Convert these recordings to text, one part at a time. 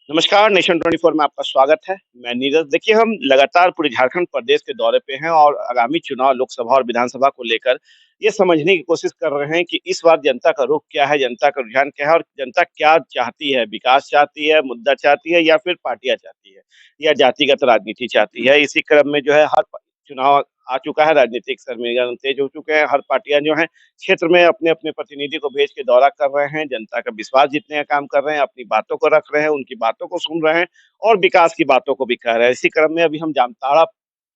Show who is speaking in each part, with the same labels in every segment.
Speaker 1: नमस्कार, नेशन 24 में आपका स्वागत है। मैं नीरज। देखिए, हम लगातार पूरे झारखंड प्रदेश के दौरे पे हैं और आगामी चुनाव लोकसभा और विधानसभा को लेकर ये समझने की कोशिश कर रहे हैं कि इस बार जनता का रुख क्या है, जनता का रुझान क्या है और जनता क्या चाहती है? विकास चाहती है, मुद्दा चाहती है या फिर पार्टियाँ चाहती है या जातिगत राजनीति चाहती है? इसी क्रम में जो है हर प चुनाव आ चुका है, राजनीतिक समीकरण तेज हो चुके हैं। हर पार्टियाँ जो हैं क्षेत्र में अपने-अपने प्रतिनिधि को भेज के दौरा कर रहे हैं, जनता का विश्वास जीतने का काम कर रहे हैं, अपनी बातों को रख रहे हैं, उनकी बातों को सुन रहे हैं और विकास की बातों को भी कह रहे हैं। इसी क्रम में अभी हम जामताड़ा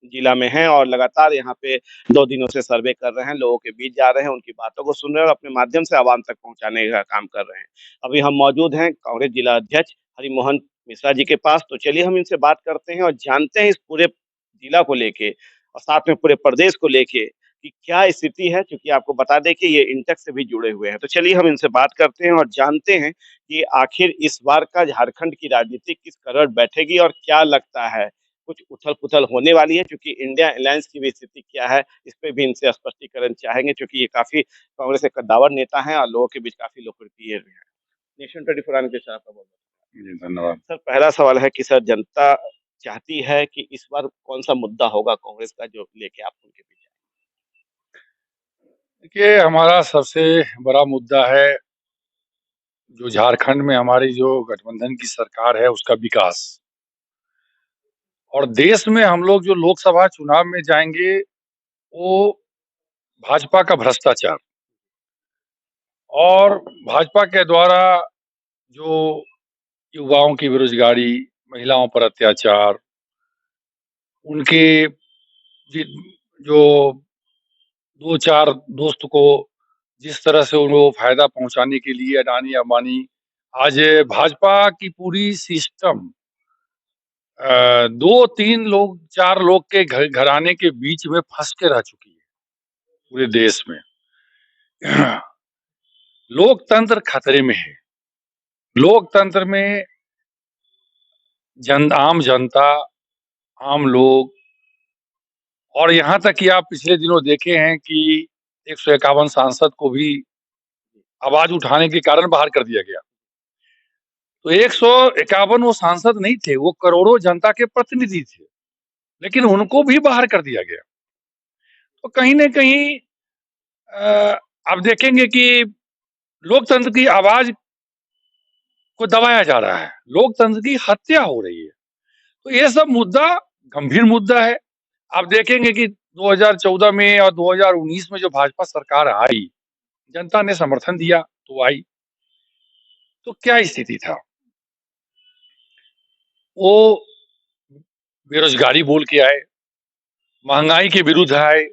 Speaker 1: जिला में हैं और लगातार यहाँ पे 2 दिनों से सर्वे कर रहे हैं, लोगों के बीच जा रहे हैं, उनकी बातों को सुन रहे हैं और अपने माध्यम से आवाम तक पहुँचाने का काम कर रहे हैं। अभी हम मौजूद हैं कांग्रेस जिला अध्यक्ष हरिमोहन मिश्रा जी के पास, तो चलिए हम इनसे बात करते हैं और जानते हैं इस पूरे जिला को लेके और साथ में पूरे प्रदेश को लेके कि क्या स्थिति है, क्योंकि आपको बता दें कि ये इंटेक्स से भी जुड़े हुए हैं। तो चलिए हम इनसे बात करते हैं और जानते हैं कि आखिर इस बार का झारखंड की राजनीति किस करवट बैठेगी और क्या लगता है, कुछ उथल-पुथल होने वाली है? क्योंकि इंडिया अलायंस की भी स्थिति क्या है, इस पे भी इनसे स्पष्टीकरण चाहेंगे, क्योंकि ये काफ़ी कांग्रेस के कद्दावर नेता हैं और लोगों के बीच काफ़ी लोकप्रिय भी हैं। नेशन 24 आने के साथ आपका बहुत-बहुत
Speaker 2: जी, धन्यवाद।
Speaker 1: सर, पहला सवाल है कि सर, जनता चाहती है कि इस बार कौन-सा मुद्दा होगा कांग्रेस का जो लेके आप उनके बीच जाएँ?
Speaker 2: देखिए, हमारा सबसे बड़ा मुद्दा है, जो झारखंड में हमारी जो गठबंधन की सरकार है, उसका विकास। और देश में हम लोग जो लोकसभा चुनाव में जाएँगे, वो भाजपा का भ्रष्टाचार और भाजपा के द्वारा जो युवाओं की बेरोज़गारी, महिलाओं पर अत्याचार, उनके जि जो 2-4 दोस्त को जिस तरह से उनको फ़ायदा पहुँचाने के लिए अडानी-अंबानी आज भाजपा की पूरी सिस्टम 2-3 लोग 4 लोग के घराने के बीच में फँस के रह चुकी है, पूरे देश में। लोकतंत्र खतरे में है। लोकतंत्र में आम जनता, आम लोग और यहाँ तक कि आप पिछले दिनों देखे हैं कि 151 सांसद को भी आवाज़ उठाने के कारण बाहर कर दिया गया। तो 151 वो सांसद नहीं थे, वो करोड़ों जनता के प्रतिनिधि थे, लेकिन उनको भी बाहर कर दिया गया। तो कहीं न कहीं आप देखेंगे कि लोकतंत्र की आवाज़ को दबाया जा रहा है, लोकतंत्र की हत्या हो रही है। तो ये सब मुद्दा गंभीर मुद्दा है। आप देखेंगे कि 2014 में और 2019 में जो भाजपा सरकार आई, जनता ने समर्थन दिया तो आई। तो क्या स्थिति था? वो बेरोज़गारी बोल के आए, महँगाई के विरुद्ध आए,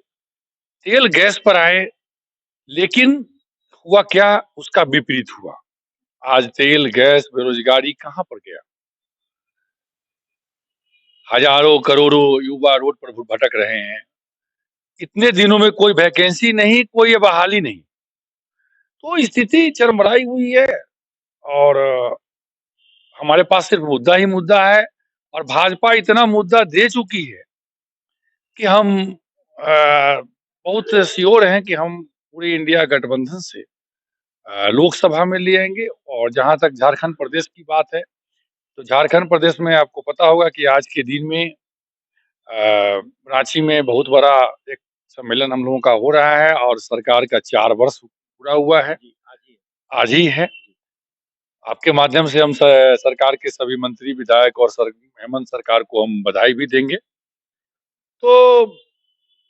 Speaker 2: तेल गैस पर आए, लेकिन हुआ क्या? उसका विपरीत हुआ। आज तेल, गैस, बेरोज़गारी कहाँ पर गया? हज़ारों, करोड़ों युवा रोड पर भटक रहे हैं। इतने दिनों में कोई वैकेंसी नहीं, कोई बहाली नहीं। तो स्थिति चरमराई हुई है और हमारे पास सिर्फ मुद्दा ही मुद्दा है और भाजपा इतना मुद्दा दे चुकी है कि हम बहुत श्योर हैं कि हम पूरी इंडिया गठबंधन से लोकसभा में ले आएँगे और जहाँ तक झारखंड प्रदेश की बात है, तो झारखंड प्रदेश में आपको पता होगा कि आज के दिन में रांची में बहुत बड़ा एक सम्मेलन हम लोगों का हो रहा है और सरकार का 4 वर्ष पूरा हुआ है,
Speaker 1: जी, आज ही है।
Speaker 2: आज ही है।
Speaker 1: जी।
Speaker 2: आपके माध्यम से हम सरकार के सभी मंत्री, विधायक और हेमंत सरकार को हम बधाई भी देंगे। तो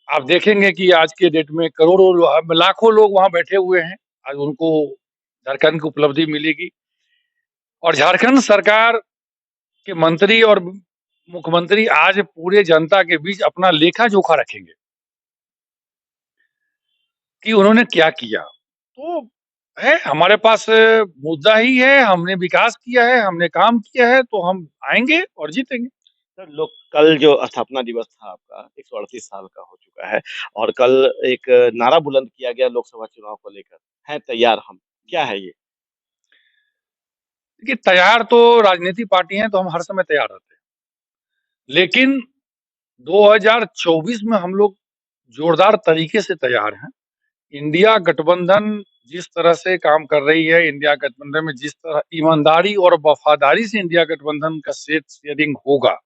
Speaker 2: आप देखेंगे कि आज के डेट में करोड़ों लाखों लोग वहाँ बैठे हुए हैं। आज उनको झारखंड की उपलब्धि मिलेगी और झारखंड सरकार के मंत्री और मुख्यमंत्री आज पूरे जनता के बीच अपना लेखा-जोखा रखेंगे कि उन्होंने क्या किया। तो है हमारे पास मुद्दा ही है, हमने विकास किया है, हमने काम किया है, तो हम आएँगे और जीतेंगे।
Speaker 1: सर, लोग कल जो स्थापना दिवस था आपका 138 साल का हो चुका है और कल एक नारा बुलंद किया गया लोकसभा चुनाव को लेकर, हैं तैयार हम। क्या है ये?
Speaker 2: देखिए तैयार तो राजनीतिक पार्टी हैं, तो हम हर समय तैयार रहते हैं। लेकिन 2024 में हम लोग जोरदार तरीके से तैयार हैं। इंडिया गठबंधन जिस तरह से काम कर रही है, इंडिया गठबंधन में जिस तरह ईमानदारी और वफादारी से इंडिया गठबंधन का सेट शेयरिंग होगा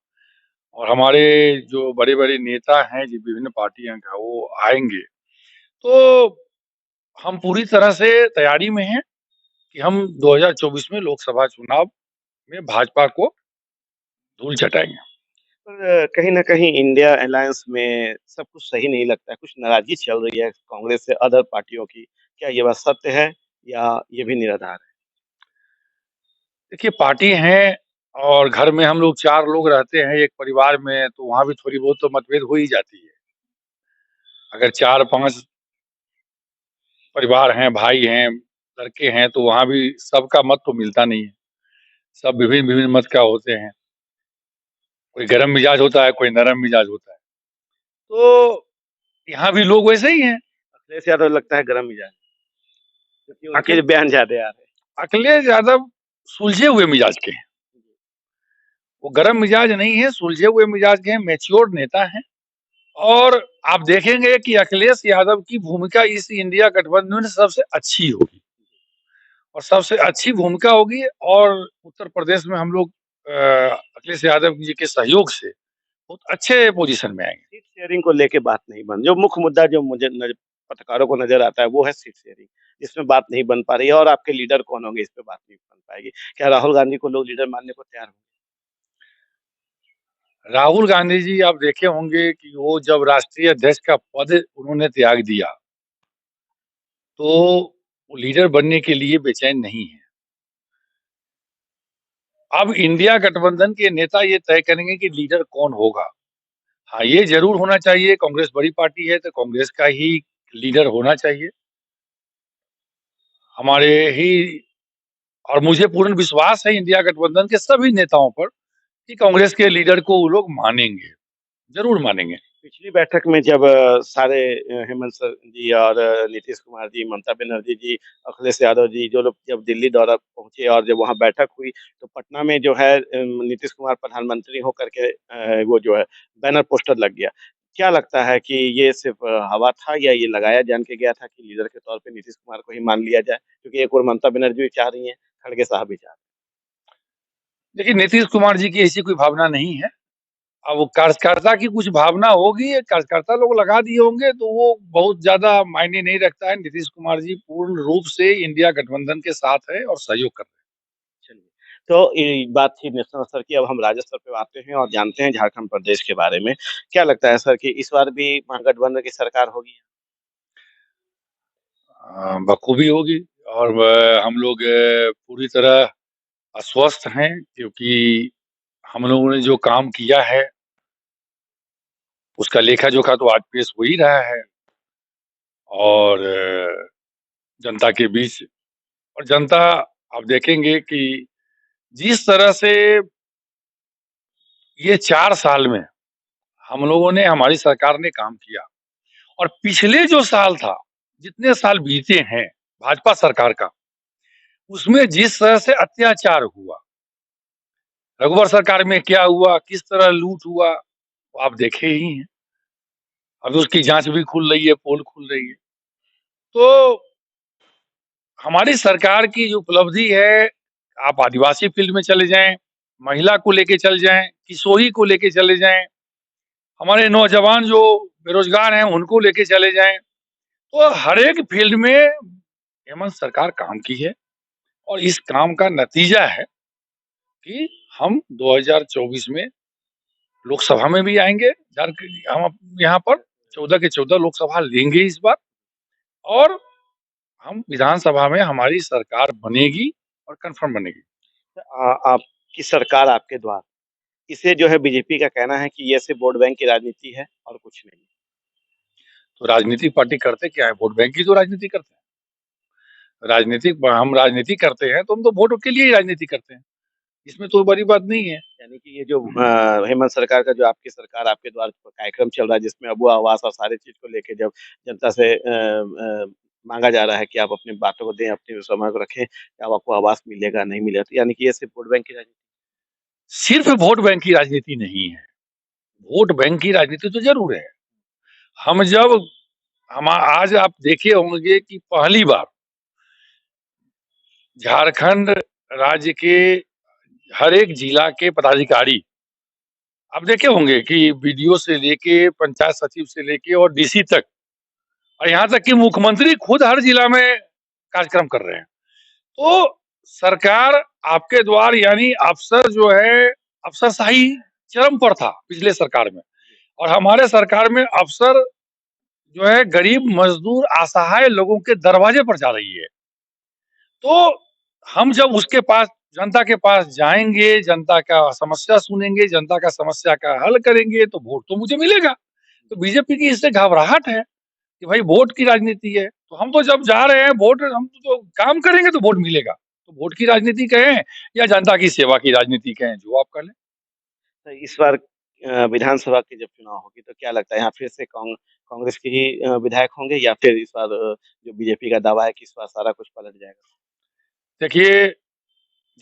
Speaker 2: और हमारे जो बड़े-बड़े नेता हैं, जो विभिन्न पार्टियां का वो आएंगे, तो हम पूरी तरह से तैयारी में हैं कि हम 2024 में लोकसभा चुनाव में भाजपा को धूल चटाएंगे।
Speaker 1: पर कहीं न कहीं इंडिया अलायंस में सब कुछ सही नहीं लगता है, कुछ नाराज़गी चल रही है कांग्रेस से अदर पार्टियों की। क्या ये बात सत्य है या ये भी निराधार है?
Speaker 2: देखिए, पार्टी है और घर में हम लोग 4 लोग रहते हैं एक परिवार में, तो वहाँ भी थोड़ी बहुत तो मतभेद हो ही जाती है। अगर 4-5 परिवार हैं, भाई हैं, लड़के हैं, तो वहाँ भी सबका मत तो मिलता नहीं है। सब विभिन्न-विभिन्न मत का होते हैं। कोई गरम मिजाज होता है, कोई नरम मिजाज होता है। तो यहाँ भी लोग वैसे ही हैं।
Speaker 1: अखिलेश यादव लगता है गरम मिजाज, क्योंकि उनके
Speaker 2: अखिल
Speaker 1: बयान ज़्यादा आ रहे हैं।
Speaker 2: अखिलेश यादव सुलझे हुए मिजाज के हैं। वो गरम मिजाज नहीं है, सुलझे हुए मिजाज के हैं, मैच्योर्ड नेता हैं। और आप देखेंगे कि अखिलेश यादव की भूमिका इस इंडिया गठबंधन में सबसे अच्छी होगी और सबसे अच्छी भूमिका होगी और उत्तर प्रदेश में हम लोग अखिलेश यादव जी के सहयोग से बहुत अच्छे पोजीशन में आएंगे।
Speaker 1: सीट शेयरिंग को लेके बात नहीं बन जो मुख्य मुद्दा जो मुझे पत्रकारों को नजर आता है वो है सीट शेयरिंग, जिसमें बात नहीं बन पा रही है और आपके लीडर कौन होंगे इस पे बात नहीं बन पाएगी। क्या राहुल गांधी को लोग लीडर मानने को तैयार होंगे?
Speaker 2: राहुल गांधी जी आप देखे होंगे कि वो जब राष्ट्रीय अध्यक्ष का पद उन्होंने त्याग दिया तो वो लीडर बनने के लिए बेचैन नहीं है। अब इंडिया गठबंधन के नेता ये तय करेंगे कि लीडर कौन होगा। हाँ, ये जरूर होना चाहिए, कांग्रेस बड़ी पार्टी है तो कांग्रेस का ही लीडर होना चाहिए। हमारे ही और मुझे पूर्ण विश्वास है इंडिया गठबंधन के सभी नेताओं पर कि कांग्रेस के लीडर को वो लोग मानेंगे, जरूर मानेंगे।
Speaker 1: पिछली बैठक में जब सारे हेमंत जी और नीतीश कुमार जी, ममता बनर्जी जी, अखिलेश यादव जी जो लोग जब दिल्ली दौरा पहुंचे और जब वहां बैठक हुई तो पटना में जो है नीतीश कुमार प्रधानमंत्री होकर के वो जो है बैनर पोस्टर लग गया। क्या लगता है कि ये सिर्फ हवा था या ये लगाया जान के गया था कि लीडर के तौर पे नीतीश कुमार को ही मान लिया जाए? क्योंकि एक और ममता बनर्जी भी चाह रही हैं, खड़गे साहब भी चाह रहे
Speaker 2: देखिए, नीतीश कुमार जी की ऐसी कोई भावना नहीं है। अब वो कार्यकर्ता की कुछ भावना होगी, कार्यकर्ता लोग लगा दिए होंगे तो वो बहुत ज्यादा मायने नहीं रखता है। नीतीश कुमार जी पूर्ण रूप से इंडिया गठबंधन के साथ है और सहयोग कर रहे हैं।
Speaker 1: हैं। चलिए, तो ये बात थी नेशनल स्तर की, अब हम राज्य स्तर पे आते हैं और जानते हैं झारखंड प्रदेश के बारे में। क्या लगता है सर कि इस बार भी महागठबंधन की सरकार होगी?
Speaker 2: बखूबी होगी और हम लोग पूरी तरह आश्वस्त हैं क्योंकि हम लोगों ने जो काम किया है उसका लेखा जोखा तो आज पेश हो ही रहा है और जनता के बीच। और जनता आप देखेंगे कि जिस तरह से ये 4 साल में हम लोगों ने हमारी सरकार ने काम किया और पिछले जो साल था, जितने साल बीते हैं भाजपा सरकार का, उसमें जिस तरह से अत्याचार हुआ, रघुवर सरकार में क्या हुआ, किस तरह लूट हुआ, वो आप देखे ही हैं। अब उसकी जांच भी खुल रही है, पोल खुल रही है। तो हमारी सरकार की जो उपलब्धि है, आप आदिवासी फील्ड में चले जाएं, महिला को लेके चले जाएं, किशोरी को लेके चले जाएं, हमारे नौजवान जो बेरोजगार हैं उनको लेके चले जाएं, तो हर एक फील्ड में हेमंत सरकार काम की है और इस काम का नतीजा है कि हम 2024 में लोकसभा में भी आएंगे। हम यहाँ पर 14 के 14 लोकसभा लेंगे इस बार और हम विधानसभा में हमारी सरकार बनेगी और कंफर्म बनेगी।
Speaker 1: आपकी सरकार आपके द्वार, इसे जो है बीजेपी का कहना है कि ये सिर्फ वोट बैंक की राजनीति है और कुछ नहीं।
Speaker 2: तो राजनीतिक पार्टी करते क्या है? वोट बैंक की तो राजनीति करते हैं। हम राजनीति करते हैं तो हम तो वोट के लिए ही राजनीति करते हैं। इसमें तो बड़ी बात नहीं है।
Speaker 1: यानी कि ये जो हेमंत सरकार का जो आपकी सरकार आपके द्वार पर कार्यक्रम चल रहा है जिसमें अबू आवास और सारी चीज को लेके जब जनता से मांगा जा रहा है कि आप अपनी बातों को दें, अपने समय को रखें, अब आपको आवास मिलेगा नहीं मिलेगा, तो यानी कि ये सिर्फ वोट बैंक की राजनीति।
Speaker 2: सिर्फ वोट बैंक की राजनीति नहीं है, वोट बैंक की राजनीति तो जरूर है। हम जब हम आज आप देखे होंगे कि पहली बार झारखंड राज्य के हर एक जिला के पदाधिकारी आप देखे होंगे कि बीडीओ से लेके पंचायत सचिव से लेके और डीसी तक और यहाँ तक कि मुख्यमंत्री खुद हर जिला में कार्यक्रम कर रहे हैं। तो सरकार आपके द्वार यानी अफसर जो है अफसरशाही चरम पर था पिछले सरकार में और हमारे सरकार में अफसर जो है गरीब मजदूर असहाय लोगों के दरवाजे पर जा रही है। तो हम जब उसके पास जनता के पास जाएंगे, जनता का समस्या सुनेंगे, जनता का समस्या का हल करेंगे तो वोट तो मुझे मिलेगा। तो बीजेपी की इससे घबराहट है कि भाई वोट की राजनीति है। तो हम तो जब जा रहे हैं वोट हम तो काम करेंगे तो वोट मिलेगा। तो वोट की राजनीति कहें या जनता की सेवा की राजनीति कहें, जो आप कर लें।
Speaker 1: तो इस बार विधानसभा की जब चुनाव होगी तो क्या लगता है यहाँ फिर से कांग्रेस के ही विधायक होंगे या फिर इस बार जो बीजेपी का दावा है कि इस बार सारा कुछ पलट जाएगा?
Speaker 2: देखिए,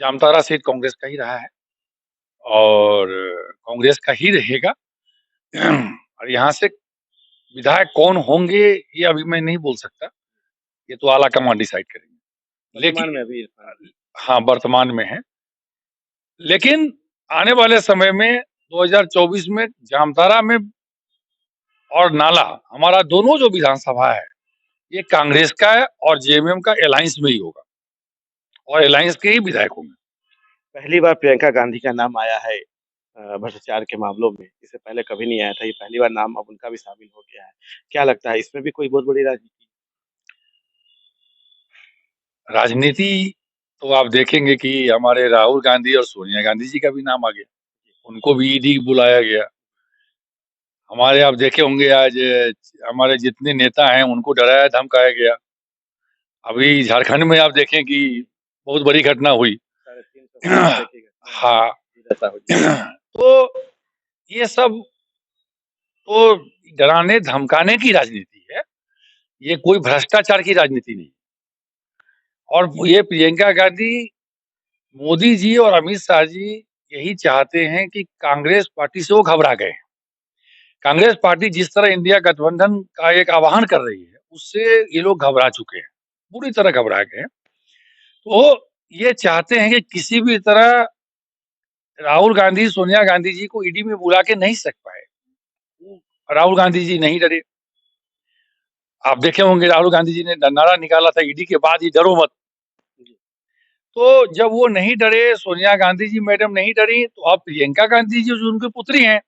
Speaker 2: जामताड़ा सीट कांग्रेस का ही रहा है और कांग्रेस का ही रहेगा। और यहाँ से विधायक कौन होंगे ये अभी मैं नहीं बोल सकता। ये तो आला कमान डिसाइड करेंगे।
Speaker 1: वर्तमान में
Speaker 2: लेकिन
Speaker 1: अभी इरफान
Speaker 2: हाँ, वर्तमान में है। लेकिन आने वाले समय में 2024 में जामताड़ा में और नाला हमारा दोनों जो विधानसभा है ये कांग्रेस का है और जेएमएम का अलायंस में ही होगा और अलायंस के ही विधायक होंगे।
Speaker 1: पहली बार प्रियंका गांधी का नाम आया है भ्रष्टाचार के मामलों में। इससे पहले कभी नहीं आया था, ये पहली बार नाम अब उनका भी शामिल हो गया है। क्या लगता है इसमें भी कोई बहुत बड़ी राजनीति?
Speaker 2: राजनीति तो आप देखेंगे कि हमारे राहुल गांधी और सोनिया गांधी जी का भी नाम आ गया, उनको भी ईडी बुलाया गया। हमारे आप देखे होंगे आज हमारे जितने नेता हैं उनको डराया धमकाया गया। अभी झारखंड में आप देखें कि बहुत बड़ी घटना हुई।
Speaker 1: 350 की घटना
Speaker 2: हाँ।
Speaker 1: ऐसा हो गया।
Speaker 2: तो ये सब तो डराने धमकाने की राजनीति है, ये कोई भ्रष्टाचार की राजनीति नहीं। और ये प्रियंका गांधी, मोदी जी और अमित शाह जी यही चाहते हैं कि कांग्रेस पार्टी से वो घबरा गए हैं। कांग्रेस पार्टी जिस तरह इंडिया गठबंधन का एक आह्वान कर रही है, उससे ये लोग घबरा चुके हैं, पूरी तरह घबरा गए हैं। तो ये चाहते हैं कि किसी भी तरह राहुल गांधी, सोनिया गांधी जी को ईडी में बुला के नहीं सक पाए। राहुल गांधी जी नहीं डरे। आप देखे होंगे राहुल गांधी जी ने नारा निकाला था ईडी के बाद ही, डरो मत। तो जब वो नहीं डरे, सोनिया गांधी जी मैडम नहीं डरी, तो अब प्रियंका गांधी जी जो उनकी पुत्री हैं,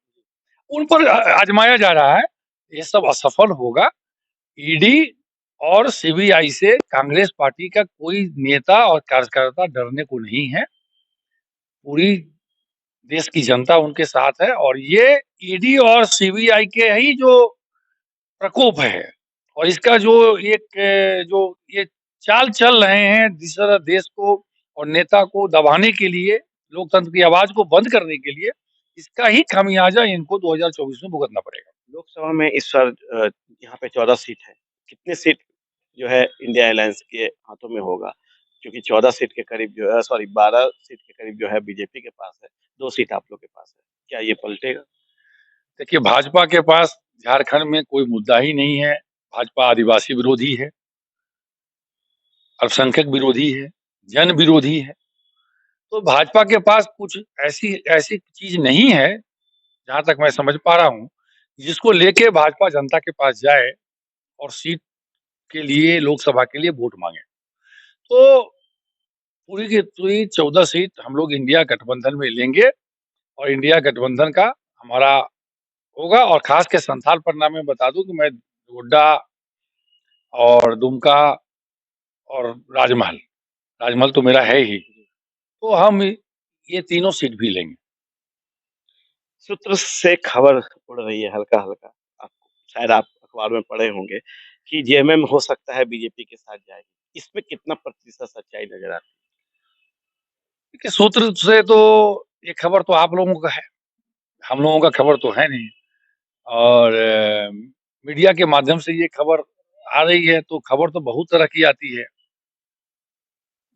Speaker 2: उन पर आजमाया जा रहा है। ये सब असफल होगा। ईडी और सीबीआई से कांग्रेस पार्टी का कोई नेता और कार्यकर्ता डरने को नहीं है। पूरी देश की जनता उनके साथ है और ये ईडी और सीबीआई के ही जो प्रकोप है और इसका जो एक जो ये चाल चल रहे हैं जिस तरह देश को और नेता को दबाने के लिए, लोकतंत्र की आवाज को बंद करने के लिए, इसका ही खामियाजा इनको 2024 में भुगतना पड़ेगा।
Speaker 1: लोकसभा में इस बार यहाँ पे 14 सीट है। कितने सीट जो है इंडिया अलायंस के हाथों में होगा? क्योंकि 14 सीट के करीब जो है, सॉरी 12 सीट के करीब जो है बीजेपी के पास है, 2 सीट आप लोग के पास है। क्या ये पलटेगा?
Speaker 2: देखिए, भाजपा के पास झारखंड में कोई मुद्दा ही नहीं है। भाजपा आदिवासी विरोधी है, अल्पसंख्यक विरोधी है, जन विरोधी है। तो भाजपा के पास कुछ ऐसी ऐसी चीज नहीं है, जहां तक मैं समझ पा रहा हूँ, जिसको लेके भाजपा जनता के पास जाए और सीट के लिए, लोकसभा के लिए वोट मांगे। तो पूरी की पूरी 14 सीट हम लोग इंडिया गठबंधन में लेंगे और इंडिया गठबंधन का हमारा होगा। और खास के संथाल परगना में बता दूं कि मैं गोड्डा और दुमका और राजमहल, राजमहल तो मेरा है ही, तो हम ये तीनों सीट भी लेंगे।
Speaker 1: सूत्र से खबर उड़ रही है हल्का-हल्का, आप शायद आप अखबार में पढ़े होंगे कि जेएमएम हो सकता है बीजेपी के साथ जाएगी। इसमें कितना प्रतिशत सच्चाई नज़र आती
Speaker 2: देखिए, सूत्र से तो ये खबर तो आप लोगों का है, हम लोगों का खबर तो है नहीं। और मीडिया के माध्यम से ये खबर आ रही है, तो खबर तो बहुत तरह की आती है।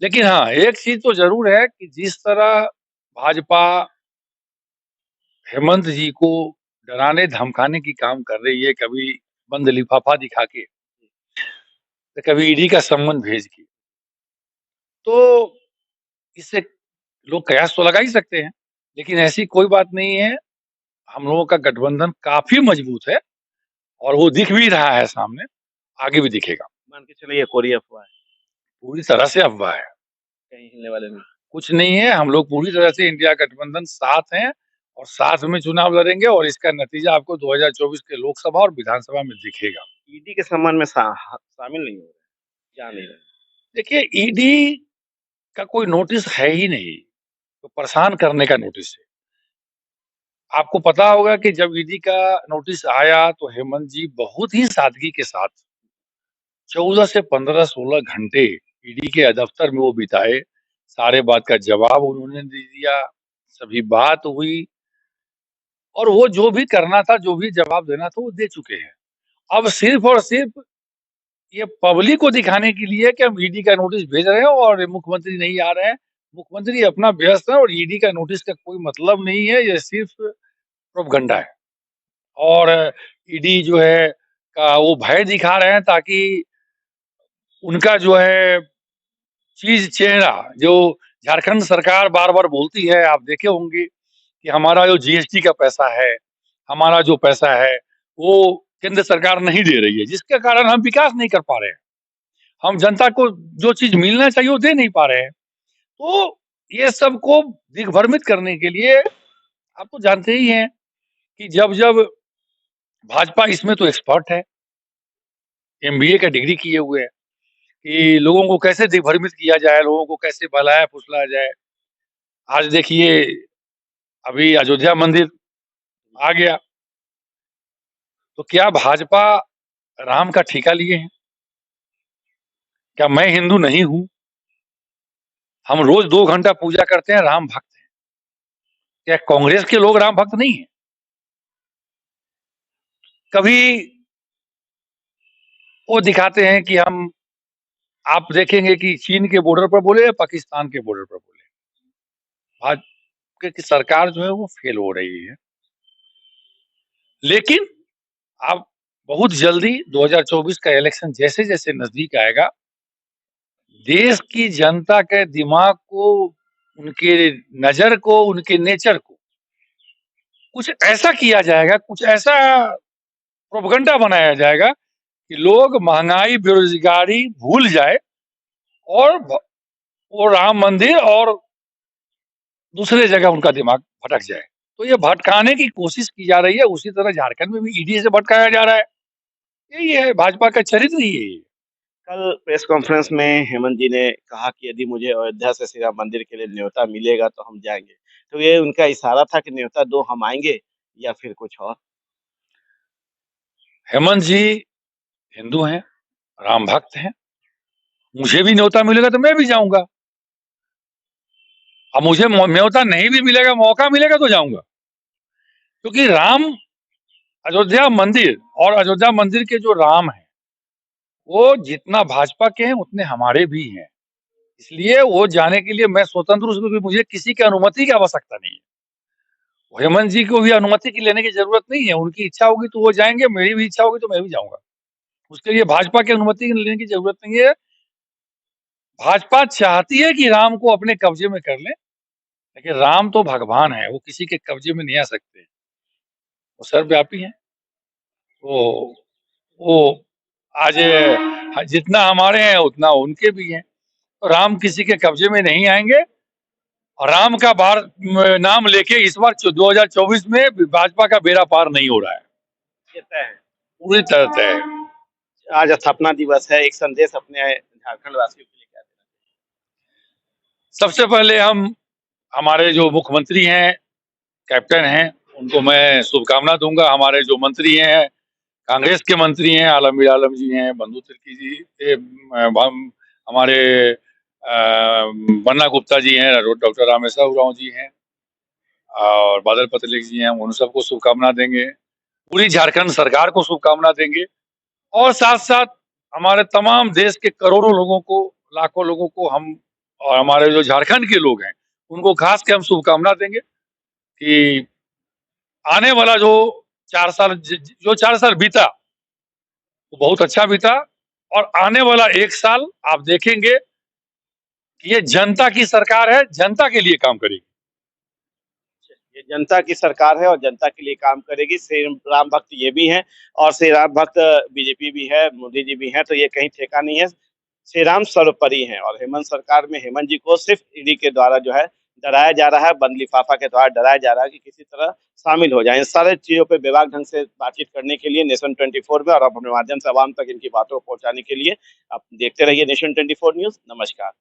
Speaker 2: लेकिन हाँ, एक चीज तो जरूर है कि जिस तरह भाजपा हेमंत जी को डराने धमकाने की काम कर रही है, कभी बंद लिफाफा दिखा के, तो कभी ईडी का सम्मन भेज के। तो इससे लोग कयास तो लगा ही सकते हैं, लेकिन ऐसी कोई बात नहीं है। हम लोगों का गठबंधन काफ़ी मजबूत है और वो दिख भी रहा है सामने, आगे भी दिखेगा।
Speaker 1: मान के चलिए ये कोरी अफ़वाह है,
Speaker 2: पूरी तरह से अफ़वाह है।
Speaker 1: कहीं हिलने वाले नहीं।
Speaker 2: कुछ नहीं है, हम लोग पूरी तरह से इंडिया गठबंधन साथ हैं और साथ में चुनाव लड़ेंगे और इसका नतीजा आपको 2024 के लोकसभा और विधानसभा में दिखेगा।
Speaker 1: ईडी के सम्मान में शामिल नहीं हो रहे, जा नहीं रहे।
Speaker 2: देखिए, ईडी का कोई नोटिस है ही नहीं, तो परेशान करने का नोटिस है। आपको पता होगा कि जब ईडी का नोटिस आया तो हेमंत जी बहुत ही सादगी के साथ 14 से 15-16 घंटे ईडी के दफ्तर में वो बिताए। सारे बात का जवाब उन्होंने दे दिया, सभी बात हुई और वो जो भी करना था, जो भी जवाब देना था वो दे चुके हैं। अब सिर्फ़ और सिर्फ़ ये पब्लिक को दिखाने के लिए कि हम ईडी का नोटिस भेज रहे हैं और मुख्यमंत्री नहीं आ रहे हैं। मुख्यमंत्री अपना व्यस्त है और ईडी का नोटिस का कोई मतलब नहीं है, ये सिर्फ़ प्रोपगंडा है। और ईडी जो है का वो भय दिखा रहे हैं ताकि उनका जो है चेहरा जो झारखंड सरकार बार-बार बोलती है, आप देखे होंगे कि हमारा जो जीएसटी का पैसा है, हमारा जो पैसा है, वो केंद्र सरकार नहीं दे रही है, जिसके कारण हम विकास नहीं कर पा रहे हैं। हम जनता को जो चीज़ मिलना चाहिए वो दे नहीं पा रहे हैं। तो ये सबको दिग्भ्रमित करने के लिए आप तो जानते ही हैं कि जब-जब भाजपा इसमें तो एक्सपर्ट है, एमबीए का डिग्री किए हुए हैं कि लोगों को कैसे दिग्भ्रमित किया जाए, लोगों को कैसे बहलाया-फुसलाया जाए। आज देखिए अभी अयोध्या मंदिर आ गया, तो क्या भाजपा राम का ठेका लिए हैं? क्या मैं हिंदू नहीं हूँ? हम रोज़ 2 घंटा पूजा करते हैं, राम भक्त हैं। क्या कांग्रेस के लोग राम भक्त नहीं हैं? कभी वो दिखाते हैं कि हम आप देखेंगे कि चीन के बॉर्डर पर बोले या पाकिस्तान के बॉर्डर पर बोले। भाजपा की सरकार जो है वो फेल हो रही है। लेकिन अब बहुत जल्दी 2024 का इलेक्शन जैसे-जैसे नज़दीक आएगा, देश की जनता के दिमाग को, उनके नज़र को, उनके नेचर को कुछ ऐसा किया जाएगा, कुछ ऐसा प्रोपेगेंडा बनाया जाएगा कि लोग महँगाई, बेरोज़गारी भूल जाए और वो राम मंदिर और दूसरे जगह उनका दिमाग भटक जाए। तो ये भटकाने की कोशिश की जा रही है, उसी तरह झारखंड में भी ईडी से भटकाया जा रहा है। यही है, भाजपा का चरित्र ही है ये।
Speaker 1: कल प्रेस कॉन्फ्रेंस में हेमंत जी ने कहा कि यदि मुझे अयोध्या से श्री राम मंदिर के लिए न्योता मिलेगा तो हम जाएँगे। तो ये उनका इशारा था कि न्योता दो हम आएँगे या फिर कुछ और?
Speaker 2: हेमंत जी हिंदू हैं, राम भक्त हैं, मुझे भी न्योता मिलेगा तो मैं भी जाऊँगा। अब मुझे न्योता नहीं भी मिलेगा, मौका मिलेगा तो जाऊँगा। क्योंकि राम अयोध्या मंदिर और अयोध्या मंदिर के जो राम हैं, वो जितना भाजपा के हैं उतने हमारे भी हैं। इसलिए वो जाने के लिए मैं स्वतंत्र हूँ, उसमें मुझे किसी की अनुमति की आवश्यकता नहीं है। हेमंत जी को भी अनुमति की लेने की ज़रूरत नहीं है, उनकी इच्छा होगी तो वो जाएँगे, मेरी भी इच्छा होगी तो मैं भी जाऊँगा। उसके लिए भाजपा की अनुमति लेने की ज़रूरत नहीं है। भाजपा चाहती है कि राम को अपने कब्जे में कर लें, लेकिन राम तो भगवान है, वो किसी के कब्जे में नहीं आ सकते। वो सर्वव्यापी हैं। वो वो आज जितना हमारे हैं उतना उनके भी हैं। तो राम किसी के कब्जे में नहीं आएँगे और राम का नाम लेके इस बार 2024 में भाजपा का बेड़ा पार नहीं हो रहा है।
Speaker 1: ये तय है।
Speaker 2: पूरी तरह तय है।
Speaker 1: आज स्थापना दिवस है, एक संदेश अपने झारखंड वासियों के लिए क्या देना
Speaker 2: सबसे पहले हम हमारे जो मुख्यमंत्री हैं, कैप्टन हैं, उनको मैं शुभकामना दूँगा। हमारे जो मंत्री हैं, कांग्रेस के मंत्री हैं, आलमगीर आलम जी हैं, बंधु तिर्की जी, हम हमारे बन्ना गुप्ता जी हैं, डॉक्टर रामेश्वर उरांव जी हैं और बादल पत्रलेख जी हैं, उन सबको शुभकामना देंगे। पूरी झारखंड सरकार को शुभकामना देंगे और साथ-साथ हमारे तमाम देश के करोड़ों लोगों को, लाखों लोगों को हम और हमारे जो झारखंड के लोग हैं, उनको खास के हम शुभकामना देंगे कि आने वाला जो 4 साल बीता, वो बहुत अच्छा बीता और आने वाला 1 साल आप देखेंगे कि ये जनता की सरकार है, जनता के लिए काम करेगी।
Speaker 1: ये जनता की सरकार है और जनता के लिए काम करेगी। श्री राम भक्त ये भी हैं और श्री राम भक्त बीजेपी भी है, मोदी जी भी हैं, तो ये कहीं ठेका नहीं है। श्री राम सर्वोपरि हैं और हेमंत सरकार में हेमंत जी को सिर्फ ईडी के द्वारा जो है डराया जा रहा है, बंद लिफाफा के द्वारा डराया जा रहा है कि किसी तरह शामिल हो जाए। इन सारे चीजों पे बेबाक ढंग से बातचीत करने के लिए नेशन 24 में और अपने माध्यम से आवाम तक इनकी बातों को पहुंचाने के लिए आप देखते रहिए नेशन 24 न्यूज। नमस्कार।